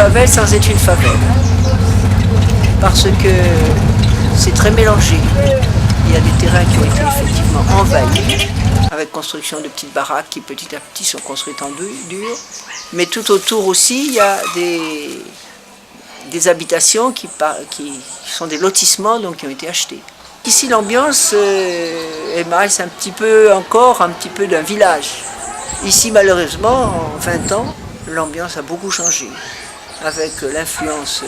favelle sans être une favelle. Parce que c'est très mélangé. Il y a des terrains qui ont été effectivement envahis, avec construction de petites baraques qui petit à petit sont construites en dur. Mais tout autour aussi, il y a des habitations qui sont des lotissements donc, qui ont été achetés. Ici, l'ambiance émaille un petit peu d'un village. Ici, malheureusement, en 20 ans, l'ambiance a beaucoup changé, avec l'influence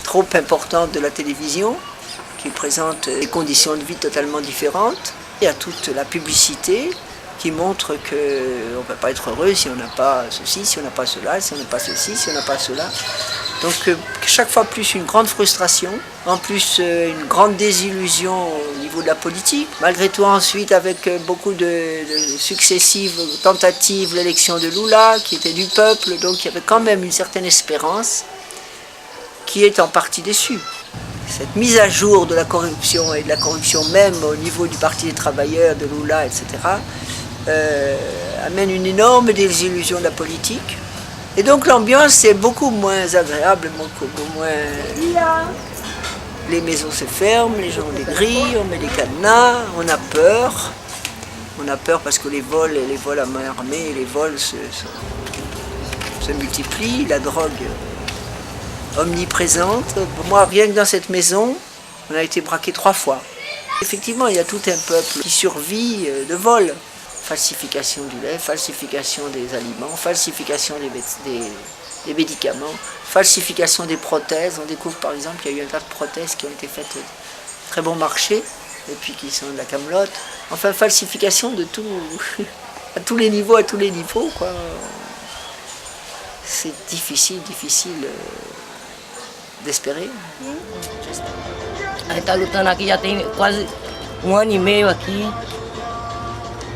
trop importante de la télévision, qui présente des conditions de vie totalement différentes. Il y a toute la publicité qui montre qu'on ne peut pas être heureux si on n'a pas ceci, si on n'a pas cela, si on n'a pas ceci, si on n'a pas cela. Donc chaque fois plus une grande frustration, en plus une grande désillusion au niveau de la politique. Malgré tout ensuite avec beaucoup de successives tentatives, l'élection de Lula qui était du peuple, donc il y avait quand même une certaine espérance qui est en partie déçue. Cette mise à jour de la corruption et de la corruption même au niveau du Parti des travailleurs, de Lula, etc., amène une énorme désillusion de la politique. Et donc l'ambiance est beaucoup moins agréable, beaucoup moins... Les maisons se ferment, les gens ont des grilles, on met des cadenas, on a peur. On a peur parce que les vols à main armée, les vols se multiplient, la drogue omniprésente. Pour moi, rien que dans cette maison, on a été braqué 3 fois. Effectivement, il y a tout un peuple qui survit de vol. Falsification du lait, falsification des aliments, falsification des médicaments, falsification des prothèses. On découvre par exemple qu'il y a eu un tas de prothèses qui ont été faites très bon marché, et puis qui sont de la camelote. Enfin, falsification de tout, à tous les niveaux, quoi. C'est difficile d'espérer. A gente está lutando aqui já tem quase 1 ano e meio aqui.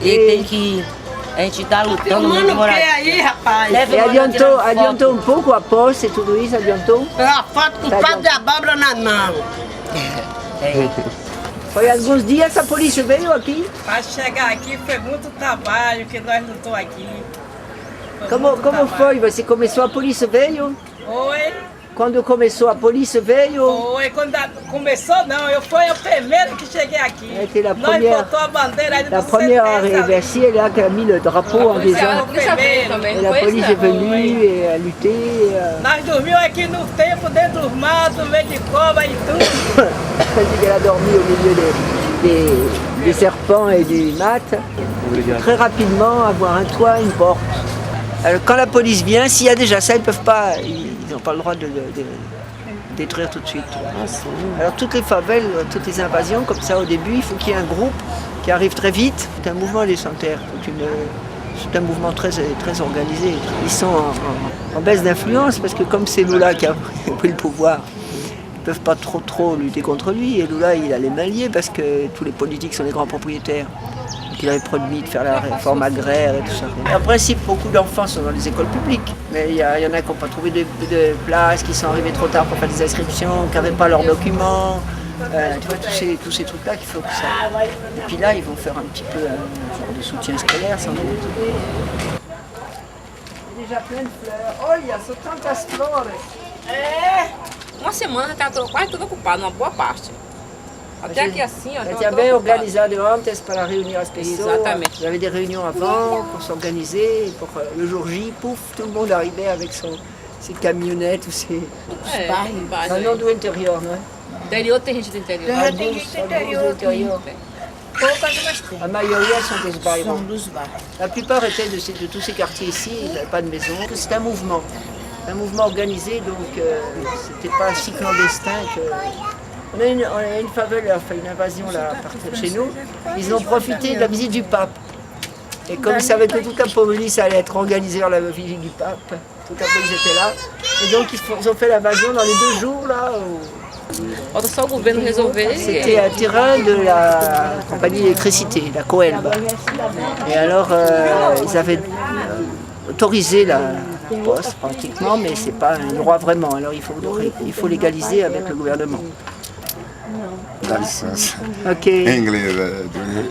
E tem que... A gente está lutando muito por aí, rapaz? E adiantou um pouco a posse e tudo isso? Adiantou? A foto com papo de abóbora na mão. Foi alguns dias a polícia veio aqui? Para chegar aqui foi muito trabalho que nós lutamos aqui. Como foi? Você começou, a polícia veio? Oi. Quando começou a polícia veio? Oi, quando começou não, eu fui o primeiro que cheguei aqui. Nós botou a bandeira aí do La première arrivée ici, elle a mis le drapeau en disant. Et la police est venue et a lutté. Nós dormimos aqui no tempo, dentro dos matos, no meio de cobra e tudo. Elle a dormi au milieu des serpents et du mat. Très rapidement, avoir un toit, une porte. Alors, quand la police vient, s'il y a déjà ça, ils n'ont pas le droit de détruire tout de suite. Alors toutes les favelles, toutes les invasions, comme ça au début, il faut qu'il y ait un groupe qui arrive très vite. C'est un mouvement des sans-terre, c'est un mouvement très organisé. Ils sont en baisse d'influence parce que comme c'est Lula qui a pris le pouvoir, ils ne peuvent pas trop lutter contre lui. Et Lula, il a les mains liées parce que tous les politiques sont des grands propriétaires. Il avait promis de faire la réforme agraire et tout ça. En principe, beaucoup d'enfants sont dans les écoles publiques, mais il y en a qui n'ont pas trouvé de place, qui sont arrivés trop tard pour faire des inscriptions, qui n'avaient pas leurs documents. Tu vois, tous ces trucs-là qu'il faut que ça... Et puis là, ils vont faire un petit peu un genre de soutien scolaire, sans doute. Il y a déjà plein de fleurs. Olha, são tantas flores. Uma semana está quase tudo ocupado, uma boa parte. Até aqui assim, ó. Vous étiez bien organisé antes para réunir as pessoas. Exatamente. Vous avez des réunions avant pour s'organiser, pour le jour J, pouf, tout le monde arrivait avec ses caminhonettes ou ses... Bairro. Não do interior, não é? Interior tem gente do interior. Alguns do interior. La maioria sont des bairros. La plupart étaient de tous ces quartiers ici, ils n'avaient pas de maison. C'est un mouvement organisé, donc c'était pas si clandestin que... On a une favelle, enfin une invasion là, par chez nous. Ils ont profité de la visite du pape. Et comme ils savaient que toute la police allait être organisée vers la visite du pape, toute la police était là. Et donc ils ont fait l'invasion dans les 2 jours là. Falta só o governo resolver. C'était un terrain de la compagnie d'électricité, la Coelba. Et alors ils avaient autorisé la poste pratiquement, mais c'est pas un droit vraiment. Alors il faut légaliser avec le gouvernement. Dá licença. Ok. Em inglês,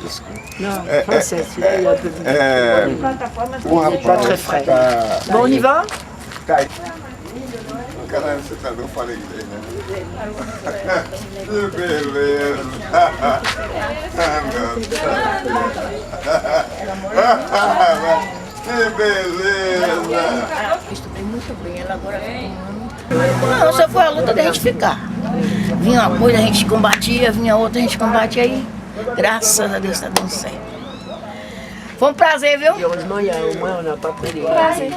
desculpa. Non, français, celui-là, il est un peu plus. Pas très frais. Bon, on y va? Caralho, você tá não fala inglês, né? Que beleza! Que beleza! Estudei muito bem, ela agora não, só foi a luta da gente ficar. Vinha uma coisa, a gente combatia, vinha outra, a gente combatia aí. Graças a Deus está dando certo. Foi um prazer, viu? Heureusement, au moins, on n'a pas pris les. Prazer.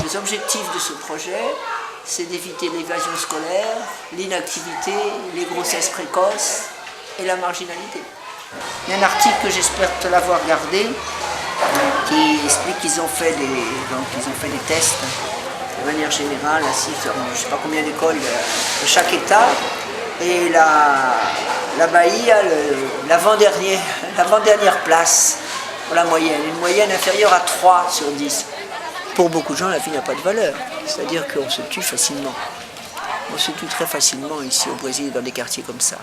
Les objectifs de ce projet, c'est d'éviter l'évasion scolaire, l'inactivité, les grossesses précoces et la marginalité. Il y a un article que j'espère te l'avoir gardé qui explique qu'ils ont fait des tests de manière générale, ainsi, je ne sais pas combien d'écoles de chaque État. Et la Baïe a l'avant-dernière place pour la moyenne, une moyenne inférieure à 3 sur 10. Pour beaucoup de gens, la vie n'a pas de valeur, c'est-à-dire qu'on se tue facilement. On se tue très facilement ici au Brésil, dans des quartiers comme ça.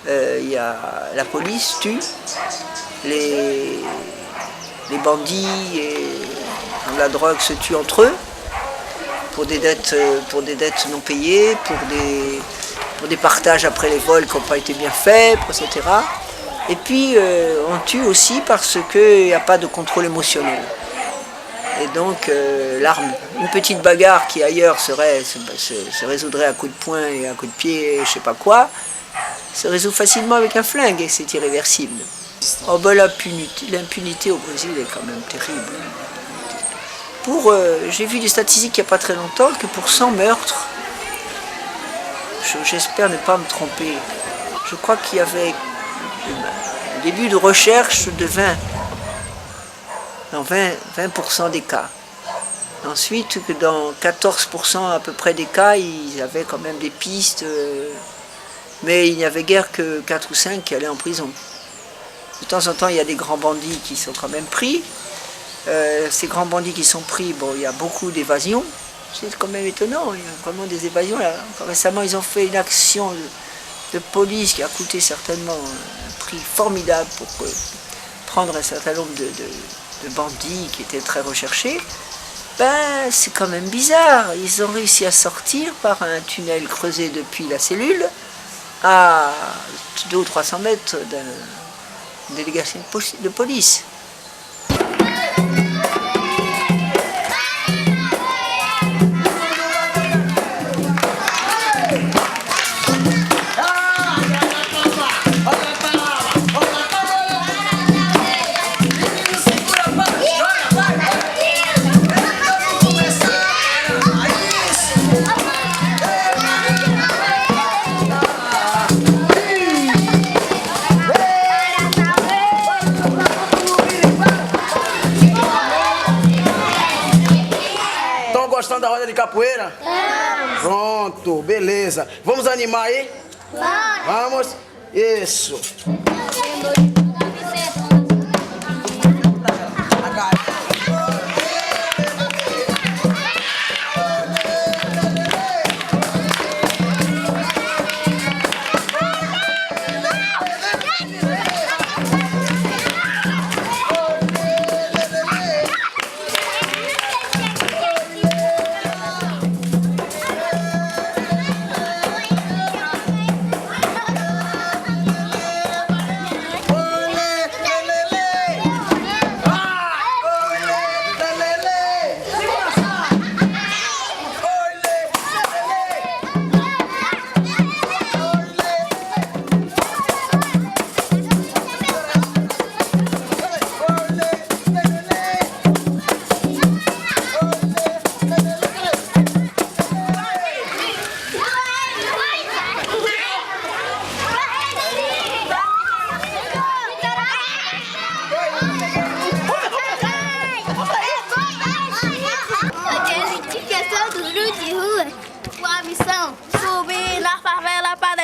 La police tue, les bandits et la drogue se tuent entre eux pour des dettes non payées, pour des partages après les vols qui n'ont pas été bien faits, etc. Et puis on tue aussi parce qu'il n'y a pas de contrôle émotionnel. Et donc l'arme, une petite bagarre qui ailleurs se résoudrait à coups de poing et à coups de pied, je ne sais pas quoi, se résout facilement avec un flingue et c'est irréversible. Oh ben l'impunité au Brésil est quand même terrible. J'ai vu des statistiques il n'y a pas très longtemps que pour 100 meurtres, j'espère ne pas me tromper, je crois qu'il y avait un début de recherche de 20% des cas. Ensuite, que dans 14% à peu près des cas, ils avaient quand même des pistes, mais il n'y avait guère que 4 ou 5 qui allaient en prison. De temps en temps, il y a des grands bandits qui sont quand même pris. Ces grands bandits qui sont pris, bon, il y a beaucoup d'évasions. C'est quand même étonnant, il y a vraiment des évasions. Là. Récemment, ils ont fait une action de police qui a coûté certainement un prix formidable pour prendre un certain nombre de bandits qui étaient très recherchés. Ben, c'est quand même bizarre. Ils ont réussi à sortir par un tunnel creusé depuis la cellule à 200 ou 300 mètres d'une délégation de police. Gostando da roda de capoeira? Pronto, beleza. Vamos animar aí? Vamos. Isso.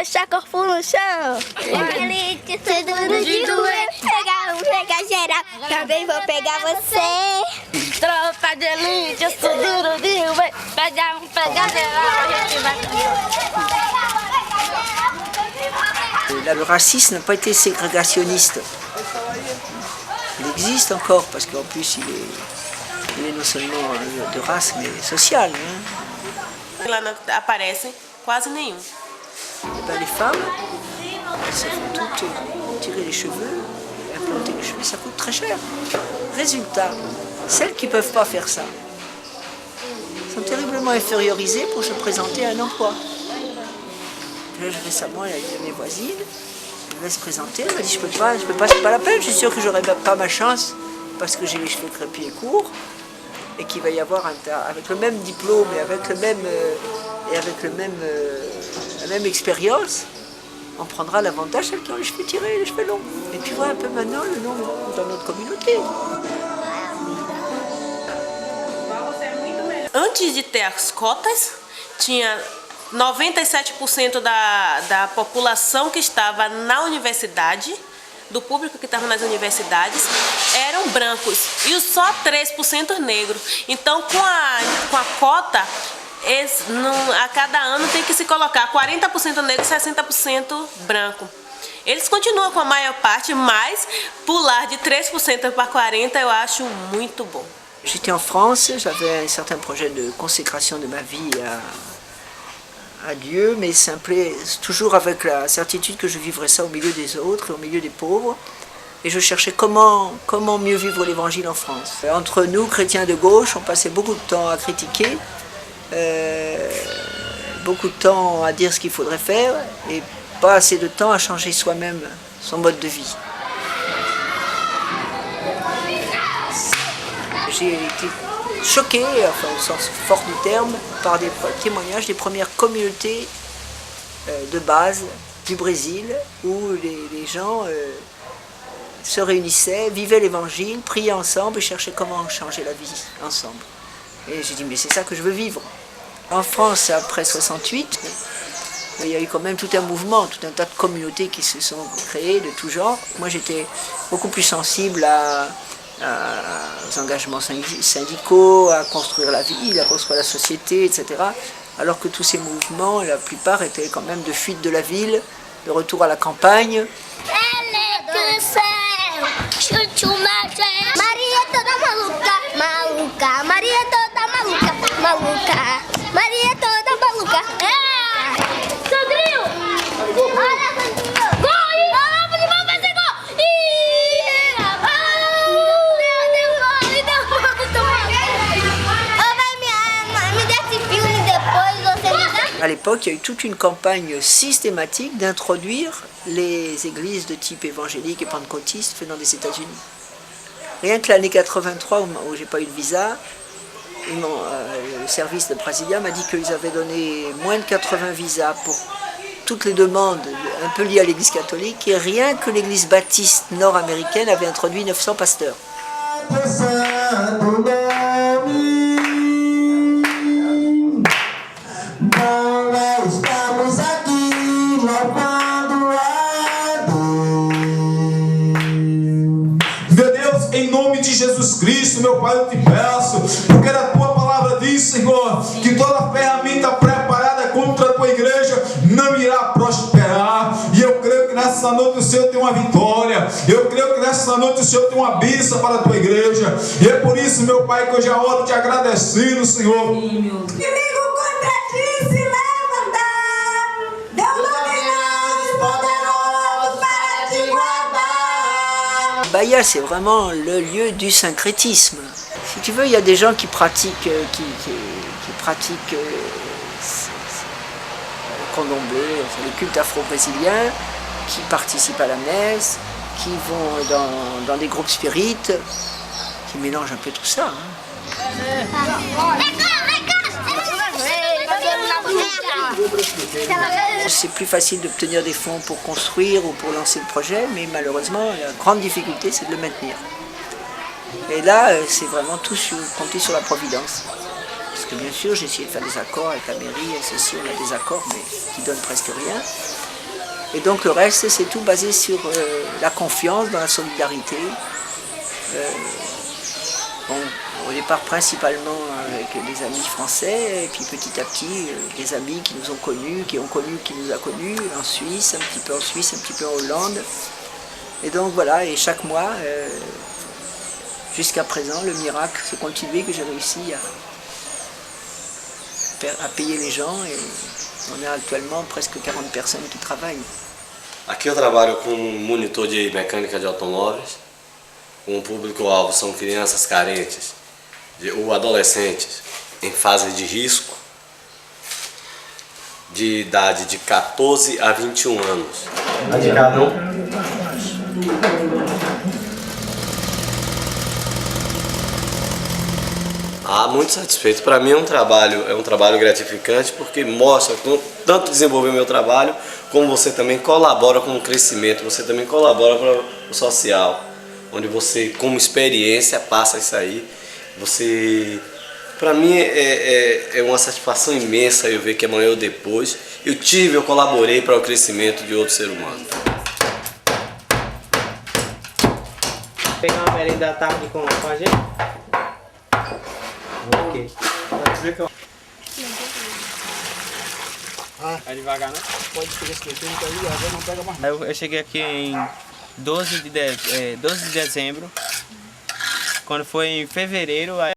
deixar corpo no chão. Aquele que tudo de doer. Pega geral, também vou pegar você. Tropa de elite, eu sou duro de doer. Pega geral, a gente vai. Là, le racisme n'a pas été ségrégationniste. Il existe encore parce qu'en plus il est non seulement de race mais social. Hein. Lá não aparece quase nenhum. Ben, les femmes, elles se font toutes tirer les cheveux, implanter les cheveux, ça coûte très cher. Résultat, celles qui ne peuvent pas faire ça sont terriblement infériorisées pour se présenter à un emploi. Là, récemment, il y a une de mes voisines, elle va se présenter, elle m'a dit je peux pas, c'est pas la peine, je suis sûre que j'aurai pas ma chance parce que j'ai les cheveux crépus et courts et qu'il va y avoir avec le même diplôme et avec la même expérience, on prendra l'avantage celles qui ont les cheveux tirés et les cheveux longs. Et tu vois un peu maintenant le nombre dans notre communauté. Antes de ter as cotas, tinha 97% da população que estava na universidade, do público que estava nas universidades, eram brancos e só 3% negros. Então, com a cota, a cada ano tem que se colocar 40% negro e 60% branco. Eles continuam com a maior parte, mas pular de 3% para 40% eu acho muito bom. J'étais en France, j'avais un certain projet de consécration de ma vie à Dieu, mais toujours avec la certitude que je vivrais ça au milieu des autres, au milieu des pauvres. Et je cherchais comment mieux vivre l'évangile en France. Entre nous, chrétiens de gauche, on passait beaucoup de temps à critiquer, beaucoup de temps à dire ce qu'il faudrait faire, et pas assez de temps à changer soi-même son mode de vie. J'ai été choqué, enfin au sens fort du terme, par des témoignages des premières communautés de base du Brésil où les gens se réunissaient, vivaient l'évangile, priaient ensemble et cherchaient comment changer la vie ensemble. Et j'ai dit mais c'est ça que je veux vivre. En France, après 68, il y a eu quand même tout un mouvement, tout un tas de communautés qui se sont créées de tout genre. Moi j'étais beaucoup plus sensible aux engagements syndicaux, à construire la ville, à construire la société, etc. Alors que tous ces mouvements, la plupart étaient quand même de fuite de la ville, de retour à la campagne. Maria toda maluca, maluca, Maria toda maluca, maluca, Maria toda maluca. Sandrinho! Olha, Sandrinho! Gol! Vamos fazer gol! À l'époque, il y a eu toute une campagne systématique d'introduire les églises de type évangélique et pentecôtiste venant des États-Unis. Rien que l'année 83, où j'ai pas eu de visa, le service de Brasilia m'a dit qu'ils avaient donné moins de 80 visas pour toutes les demandes un peu liées à l'église catholique, et rien que l'église baptiste nord-américaine avait introduit 900 pasteurs. Em nome de Jesus Cristo, meu Pai, eu te peço, porque a tua palavra diz, Senhor, que toda ferramenta preparada contra a tua igreja não irá prosperar. E eu creio que nessa noite o Senhor tem uma vitória. Eu creio que nessa noite o Senhor tem uma bênção para a tua igreja. E é por isso, meu Pai, que eu já oro te agradecendo, Senhor. Inimigo contra ti se levantar, Deus luminoso, poderoso para te guardar. Bahia, c'est vraiment le lieu du syncrétisme. Si tu veux, il y a des gens qui pratiquent, le candomblé, les cultes afro-brésiliens, qui participent à la messe, qui vont dans des groupes spirites, qui mélangent un peu tout ça. C'est plus facile d'obtenir des fonds pour construire ou pour lancer le projet, mais malheureusement, la grande difficulté, c'est de le maintenir. Et là, c'est vraiment tout compter sur la providence. Parce que bien sûr, j'ai essayé de faire des accords avec la mairie, et ceci, on a des accords, mais qui donnent presque rien. Et donc le reste, c'est tout basé sur la confiance, dans la solidarité. Bon, au départ principalement avec des amis français, et puis petit à petit des amis qui nous ont connus, qui nous a connus en Suisse, un petit peu en Hollande. Et donc voilà, et chaque mois, jusqu'à présent, le miracle s'est continué, que j'ai réussi à payer les gens, et on a actuellement presque 40 personnes qui travaillent. Aqui eu trabalho com monitor de mecânica de automóveis. O público-alvo são crianças carentes ou adolescentes em fase de risco, de idade de 14 a 21 anos. Muito satisfeito. Para mim é um trabalho gratificante, porque mostra tanto desenvolver meu trabalho, como você também colabora com o crescimento, você também colabora para o social, onde você, como experiência, passa isso aí. Para mim é uma satisfação imensa eu ver que amanhã ou depois eu colaborei para o crescimento de outro ser humano. Pegar uma merenda da tarde com a gente? Ok. Pode dizer que eu... Vai devagar, né? Pode pegar esse mecânico aí, agora não pega mais. Eu cheguei aqui em 12 de dezembro. Quando foi em fevereiro, aí